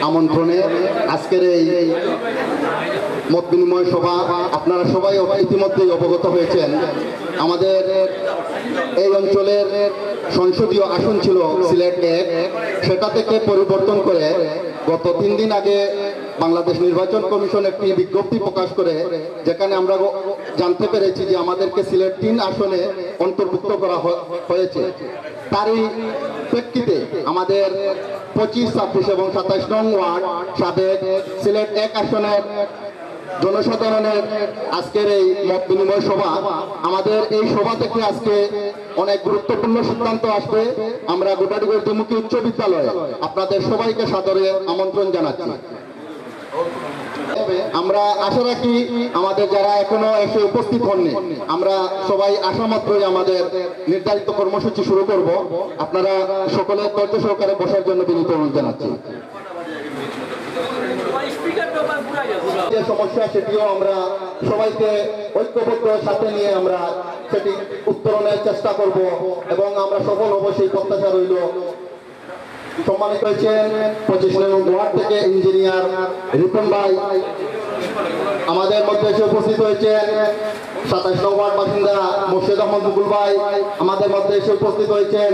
আমন্ত্রণে আজকের এই মত বিনিময় সভা আপনারা সবাই ইতিমধ্যেই অবগত হয়েছেন। আমাদের এই অঞ্চলের সংসদীয় আসন ছিল সিলেট 1, সেটা থেকে পরিবর্তন করে গত 3 দিন আগে বাংলাদেশ নির্বাচন কমিশন একটি বিজ্ঞপ্তি প্রকাশ করে, যেখানে আমরা জানতে পেরেছি যে আমাদেরকে সিলেট 3 আসনে অন্তর্ভুক্ত করা হয়েছে। তারই প্রেক্ষিতে আমাদের 25, 26 এবং 27 নং ওয়ার্ড সাবেক সিলেট 1 আসনের জনসাধারণের আজকের এই মত বিনিময় সভা, আমাদের এই সভা থেকে আজকে অনেক গুরুত্বপূর্ণ সিদ্ধান্ত আসবে। আমরা গোটাডিগড় দ্বিমুখী উচ্চ বিদ্যালয়ে আপনাদের সবাইকে সাদরে আমন্ত্রণ জানাচ্ছি। আমরা আশা রাখি আমাদের যারা এখনো এসে উপস্থিত হননি, আমরা সবাই আসা মাত্রই আমাদের নির্ধারিত কর্মসূচি শুরু করব। আপনারা সকলে ধৈর্য সহকারে বসার জন্য বিনীত অনুরোধ জানাচ্ছি। যে সমস্যা সেটিও আমরা সবাইকে ঐক্যবদ্ধ সাথে নিয়ে আমরা সেটি উত্তরণের চেষ্টা করব এবং আমরা সফল হব সেই প্রত্যাশা রইল। সম্মানিত হয়েছেন 25 নং ওয়ার্ড থেকে ইঞ্জিনিয়ার রিপন ভাই, আমাদের মধ্যে এসে উপস্থিত হয়েছেন 27 নং ওয়ার্ড বাসিন্দা মুর্শিদ আহমদ মুকুল ভাই, আমাদের মধ্যে এসে উপস্থিত হয়েছেন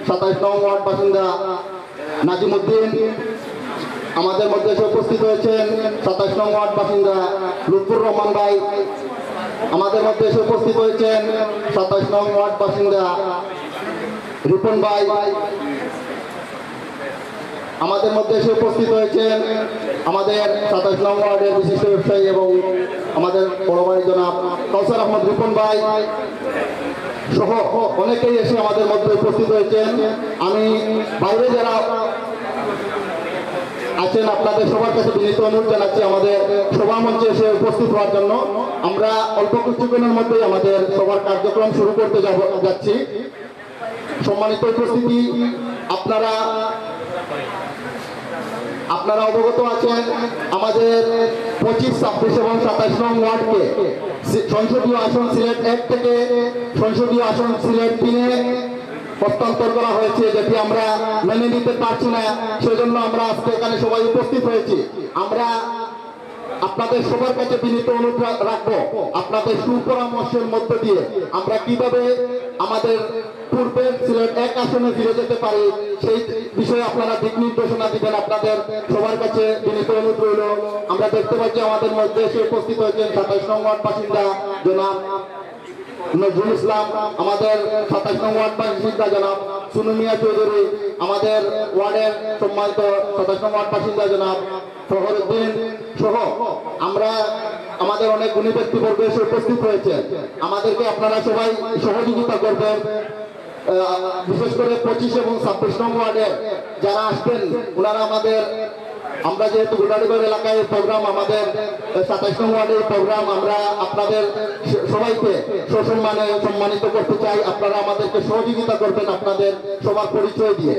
27 নং ওয়ার্ড বাসিন্দা নাজিম উদ্দিন, আমাদের মধ্যে এসে উপস্থিত হয়েছেন 27 নং ওয়ার্ড বাসিন্দা লুৎফুর রহমান ভাই, আমাদের মধ্যে এসে উপস্থিত হয়েছেন 27 নং ওয়ার্ড বাসিন্দা রিপন ভাই, আমাদের মধ্যে এসে উপস্থিত হয়েছেন আমাদের 27 নং ওয়ার্ডের বিশিষ্ট ব্যবসায়ী এবং আমাদের বড় ভাই জনাব কাউসার আহমদ রিপন ভাই সহ অনেকেই এসে আমাদের মধ্যে উপস্থিত হয়েছেন। আমি বাইরে যারা আছেন আপনাদের সবার কাছে বিনীত অনুরোধ জানাচ্ছি আমাদের সভা মঞ্চে এসে উপস্থিত হওয়ার জন্য। আমরা অল্প কিছুক্ষণের মধ্যেই আমাদের সবার কার্যক্রম শুরু করতে যাচ্ছি। সম্মানিত উপস্থিতি, আপনারা অবগত আছেন আমাদের 25, 26 এবং 27 নং ওয়ার্ডকে সংসদীয় আসন সিলেট 1 থেকে সংসদীয় আসন সিলেট 3-এ হস্তান্তর করা হয়েছে, যেটি আমরা মেনে নিতে পারছি না। সেজন্য আমরা আজকে এখানে সবাই উপস্থিত হয়েছি। আমরা আপনাদের সবার কাছে বিনীত অনুরোধ রাখবো, আপনাদের সুপরামর্শের মধ্য দিয়ে আমরা কিভাবে আমাদের পূর্বের সিলেট 1 আসনে ফিরে যেতে পারি সেই বিষয়ে আপনারা দিক নির্দেশনা দিবেন। আপনাদের সবার কাছে বিনীত অনুরোধ রইল। আমরা দেখতে পাচ্ছি আমাদের মধ্যে এসে উপস্থিত হয়েছেন 27 নং ওয়ার্ড বাসিন্দা জনাব নজরুল ইসলাম, আমাদের 27 নং ওয়ার্ড বাসিন্দা জনাব সুনু মিয়া চৌধুরী, আমাদের ওয়ার্ডের সম্মানিত 27 নং ওয়ার্ড বাসিন্দা জনাব ফখরুদ্দিন সহ আমরা আমাদের অনেক গুণী ব্যক্তিবর্গ এসে উপস্থিত হয়েছে। আমাদেরকে আপনারা সবাই সহযোগিতা করবেন। বিশেষ করে 25 এবং 26 নং ওয়ার্ডে যারা আসবেন ওনারা আমরা যেহেতু গোটাডিগড় এলাকায় প্রোগ্রাম, আমাদের 27 নং ওয়ার্ডের প্রোগ্রাম, আমরা আপনাদের সবাইকে সসম্মানে সম্মানিত করতে চাই। আপনারা আমাদেরকে সহযোগিতা করবেন আপনাদের সবার পরিচয় দিয়ে।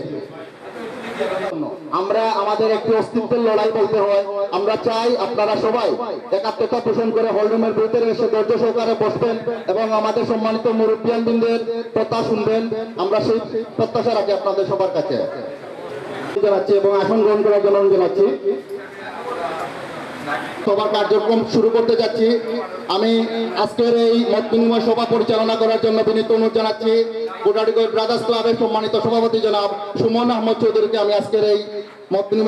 আমরা আমাদের একটি অস্তিত্বের লড়াই বলতে হয়। আমরা চাই আপনারা সবাই একাত্মতা পোষণ করে হলরুমের ভিতরে এসে ধৈর্য সহকারে বসবেন এবং আমাদের সম্মানিত মুরব্বিয়ানবৃন্দের কথা শুনবেন। আমরা সেই প্রত্যাশা রাখি আপনাদের সবার কাছে জানাচ্ছি এবং আসন গ্রহণ করার জন্য জানাচ্ছি। সবার কার্যক্রম শুরু করতে যাচ্ছি। আমি আজকের এই মত বিনিময় সভা পরিচালনা করার জন্য বিনীত অনুরোধ জানাচ্ছি গোটাডিগড় ব্রাদার্স ক্লাবের সম্মানিত সভাপতি জনাব সুমন আহমদ চৌধুরীকে। আমি আজকের এই মত বিনিময়